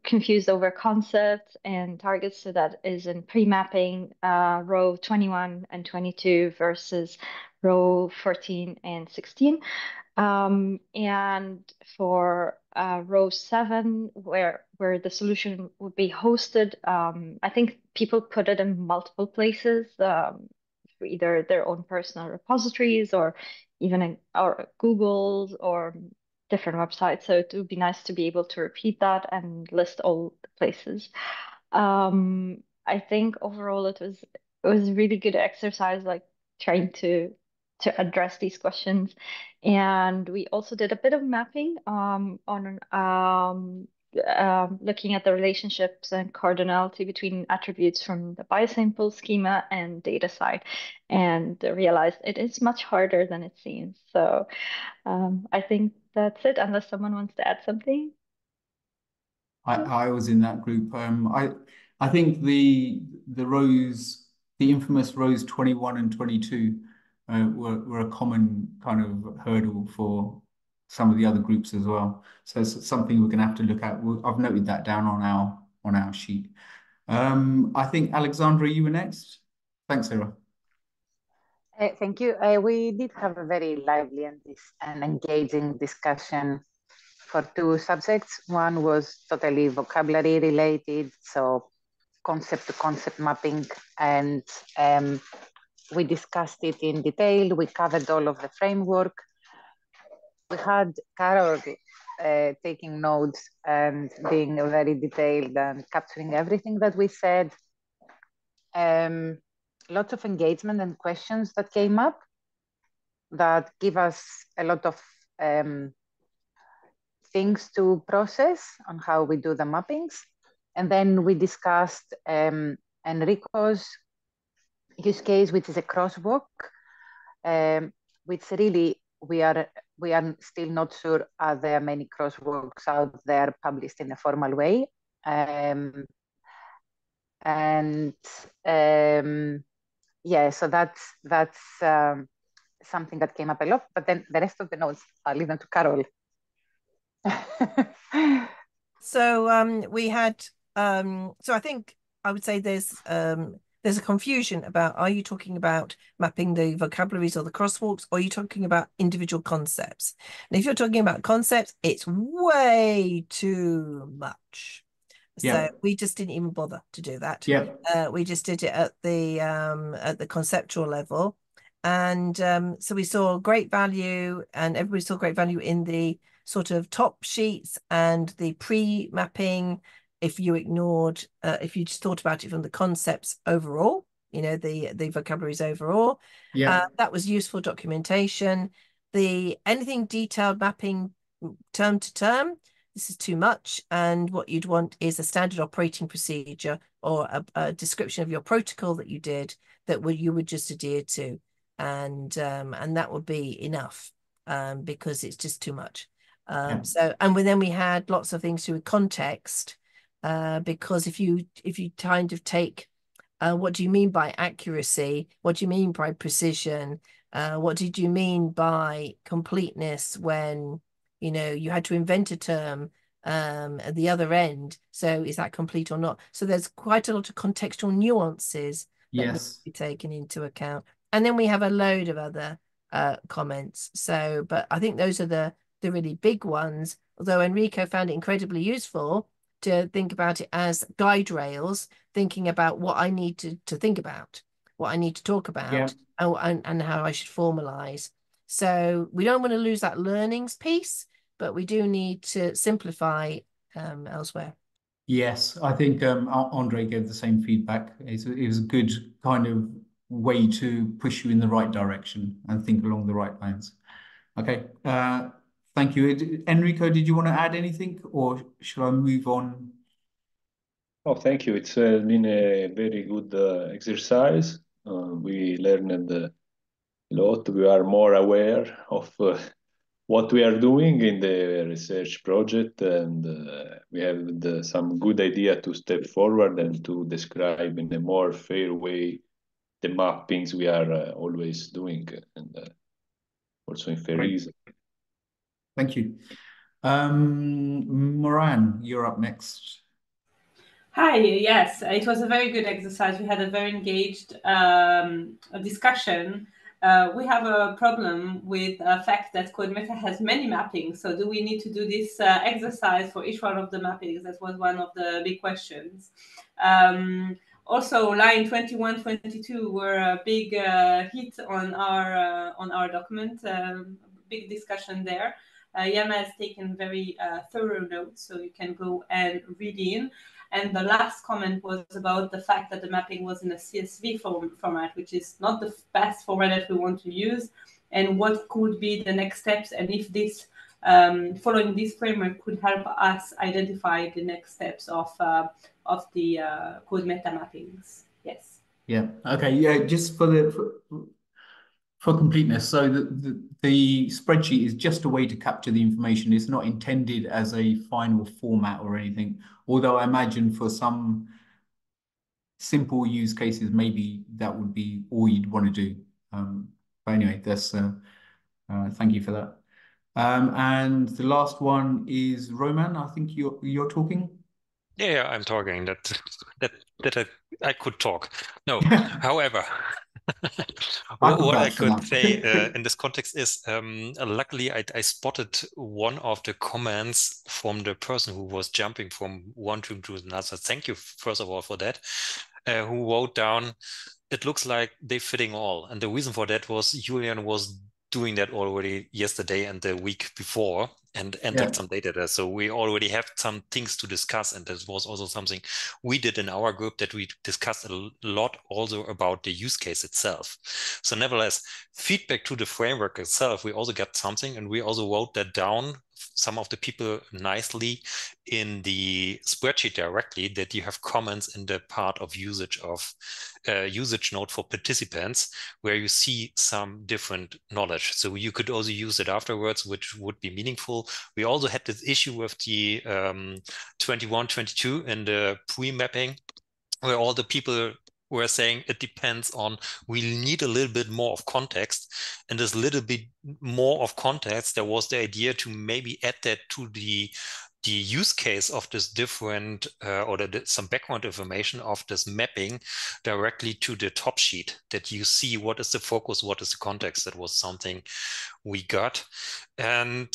confused over concepts and targets. So that is in pre-mapping, row 21 and 22 versus row 14 and 16. And for row 7, where the solution would be hosted, I think people put it in multiple places, either their own personal repositories or even in or Google's or different websites. So it would be nice to be able to repeat that and list all the places. I think overall it was a really good exercise, like trying to address these questions. And we also did a bit of mapping on looking at the relationships and cardinality between attributes from the biosample schema and data side, and realized it is much harder than it seems. So I think that's it, unless someone wants to add something. I was in that group. I think the rows, the infamous rows 21 and 22 were a common kind of hurdle for some of the other groups as well. So it's something we're going to have to look at. I've noted that down on our sheet. I think Alexandra, you were next. Thanks, Sarah. Thank you. We did have a very lively and engaging discussion for 2 subjects. One was totally vocabulary related, so concept to concept mapping, and we discussed it in detail. We covered all of the framework. We had Carol taking notes and being very detailed and capturing everything that we said. Lots of engagement and questions that came up that give us a lot of things to process on how we do the mappings. And then we discussed Enrico's use case, which is a crosswalk, which really we are still not sure are there many crosswalks out there published in a formal way. Yeah, so that's something that came up a lot, but then the rest of the notes, I'll leave them to Carol. So we had so I think I would say there's a confusion about, are you talking about mapping the vocabularies or the crosswalks, or are you talking about individual concepts? And if you're talking about concepts, it's way too much. Yeah. So we just didn't even bother to do that. Yeah. We just did it at the conceptual level. And so we saw great value, and everybody saw great value in the sort of top sheets and the pre-mapping. If you ignored, if you just thought about it from the concepts overall, you know, the vocabularies overall, that was useful documentation. Anything detailed mapping term to term, this is too much. And what you'd want is a standard operating procedure or a description of your protocol that you did that you would just adhere to. And that would be enough because it's just too much. So, and then we had lots of things to do with context, because if you kind of take what do you mean by accuracy, what do you mean by precision, what did you mean by completeness, when you know you had to invent a term at the other end, so is that complete or not? So there's quite a lot of contextual nuances that need to be taken into account. And then we have a load of other comments. So, but I think those are the really big ones, although Enrico found it incredibly useful to think about it as guide rails, thinking about what I need to think about, what I need to talk about, and how I should formalize. So we don't want to lose that learnings piece, but we do need to simplify elsewhere. Yes, I think Andre gave the same feedback. It was a good kind of way to push you in the right direction and think along the right lines. Okay, thank you. Enrico, did you want to add anything, or shall I move on? Oh, thank you. It's been a very good exercise. We learned lot. We are more aware of what we are doing in the research project, and we have some good idea to step forward and to describe in a more fair way the mappings we are always doing, and also in fair reason. Thank you. Moran, you're up next. Hi, yes, it was a very good exercise. We had a very engaged discussion. We have a problem with the fact that CodeMeta has many mappings. So do we need to do this exercise for each one of the mappings? That was one of the big questions. Also, line 21, 22 were a big hit on our document, big discussion there. Yama has taken very thorough notes, so you can go and read in. And the last comment was about the fact that the mapping was in a CSV format, which is not the best format that we want to use, and what could be the next steps, and if this following this framework could help us identify the next steps of the CodeMeta mappings. Yes. Yeah. Okay. Yeah. Just for completeness, so the spreadsheet is just a way to capture the information. It's not intended as a final format or anything. Although I imagine for some simple use cases, maybe that would be all you'd want to do. But anyway, that's thank you for that. And the last one is Roman. I think you're talking. Yeah, I'm talking. That I could talk. No, however, what I could say in this context is, luckily I spotted one of the comments from the person who was jumping from one to another. Thank you, first of all, for that. Who wrote down, it looks like they're fitting all. And the reason for that was Julian was doing that already yesterday and the week before and entered some data there. So we already have some things to discuss. And this was also something we did in our group, that we discussed a lot also about the use case itself. So nevertheless, feedback to the framework itself, we also got something, and we also wrote that down, some of the people, nicely in the spreadsheet directly, that you have comments in the part of usage note for participants, where you see some different knowledge. So you could also use it afterwards, which would be meaningful. We also had this issue with the 21, 22 in the pre-mapping, where all the people were saying it depends on, we need a little bit more of context, and this little bit more of context, there was the idea to maybe add that to the use case of this different or some background information of this mapping directly to the top sheet, that you see what is the focus, what is the context. That was something we got. And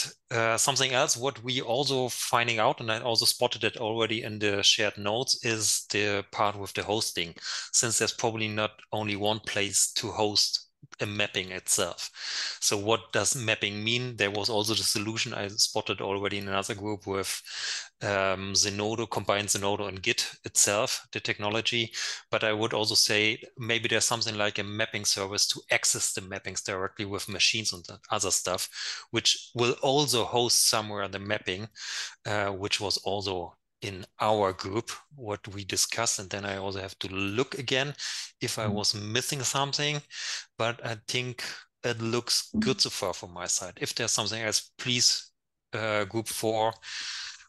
something else what we also finding out, and I also spotted it already in the shared notes, is the part with the hosting, since there's probably not only one place to host a mapping itself. So what does mapping mean? There was also the solution I spotted already in another group with Zenodo, combined Zenodo and Git itself, the technology. But I would also say maybe there's something like a mapping service to access the mappings directly with machines and other stuff, which will also host somewhere the mapping, which was also in our group, what we discussed. And then I also have to look again if I was missing something, but I think it looks good so far from my side. If there's something else, please, group 4,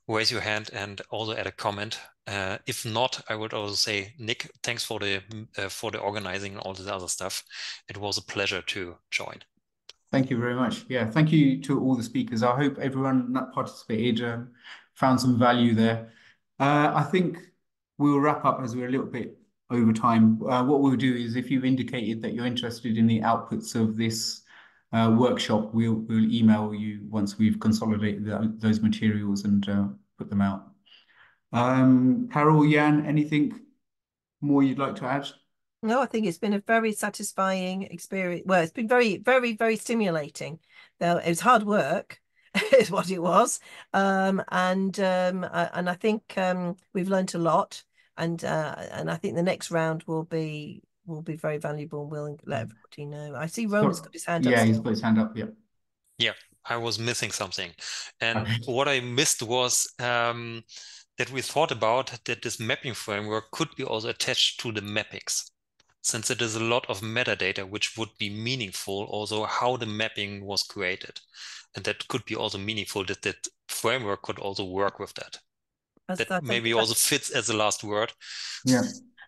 raise your hand and also add a comment. If not, I would also say, Nick, thanks for the organizing and all this other stuff. It was a pleasure to join. Thank you very much. Yeah, thank you to all the speakers. I hope everyone that participated found some value there. I think we'll wrap up as we're a little bit over time. What we'll do is, if you've indicated that you're interested in the outputs of this workshop, we'll email you once we've consolidated those materials and put them out. Carol, Jan, anything more you'd like to add? No, I think it's been a very satisfying experience. Well, it's been very, very, very stimulating. Though it was hard work, is what it was. And I think we've learned a lot, and I think the next round will be very valuable. We'll let everybody know. I see Roman's got his hand up. Yeah, he's got his hand up. Yeah. Yeah, I was missing something, and what I missed was that we thought about that this mapping framework could be also attached to the mappings. since it is a lot of metadata which would be meaningful, also how the mapping was created. And that could be also meaningful that that framework could also work with that. That maybe also fits as the last word. Yeah.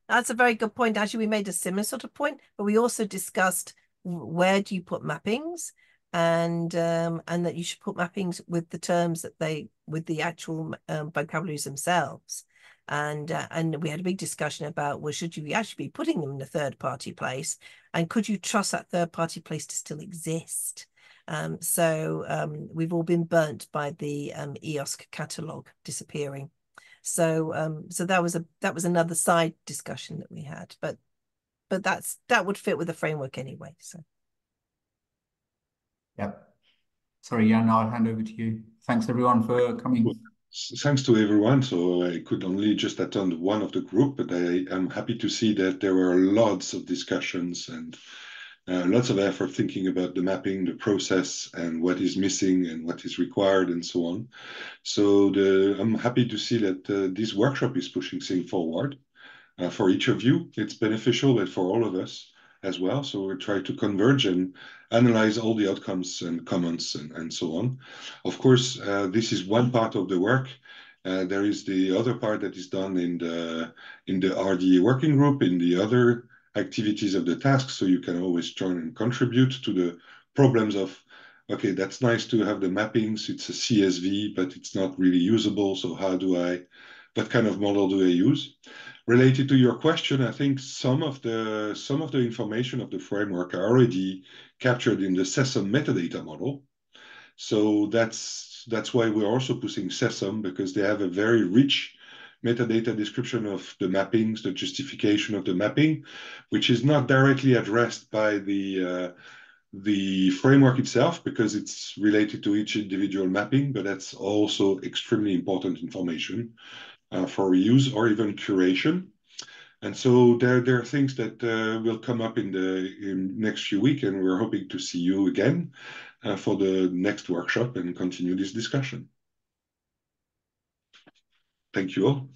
That's a very good point. Actually, we made a similar sort of point, but we also discussed where do you put mappings, and that you should put mappings with the terms that with the actual vocabularies themselves. And we had a big discussion about, well, should you actually be putting them in a third-party place, and could you trust that third-party place to still exist? We've all been burnt by the EOSC catalog disappearing. So that was another side discussion that we had, but that would fit with the framework anyway. So yeah. Sorry, Jan, I'll hand over to you. Thanks everyone for coming. Thanks to everyone. So I could only just attend one of the group, but I am happy to see that there were lots of discussions and lots of effort thinking about the mapping, the process, and what is missing and what is required, and so on. So I'm happy to see that this workshop is pushing things forward for each of you. It's beneficial, but for all of us as well. So we try to converge and analyze all the outcomes and comments and so on. Of course, this is one part of the work. There is the other part that is done in the RDA working group, in the other activities of the task. So you can always join and contribute to the problems of, okay, that's nice to have the mappings. It's a CSV, but it's not really usable. So what kind of model do I use? Related to your question, I think some of the information of the framework are already captured in the SESAM metadata model. So that's why we're also pushing SESAM, because they have a very rich metadata description of the mappings, the justification of the mapping, which is not directly addressed by the framework itself, because it's related to each individual mapping, but that's also extremely important information for reuse or even curation. And so there are things that will come up in next few weeks, and we're hoping to see you again for the next workshop and continue this discussion. Thank you all.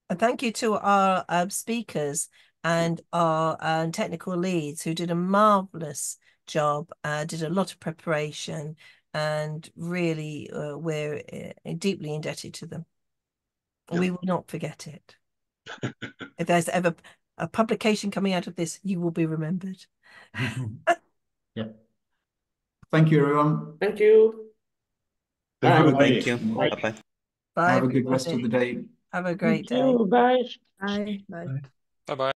And thank you to our speakers and our technical leads who did a marvelous job, did a lot of preparation, and really we're deeply indebted to them. Yeah. We will not forget it. If there's ever a publication coming out of this, you will be remembered. Yeah. Thank you, everyone. Thank you. Thank you. Bye. Bye. Have a good rest of the day. Have a great day. Bye. Bye. Bye. Bye-bye.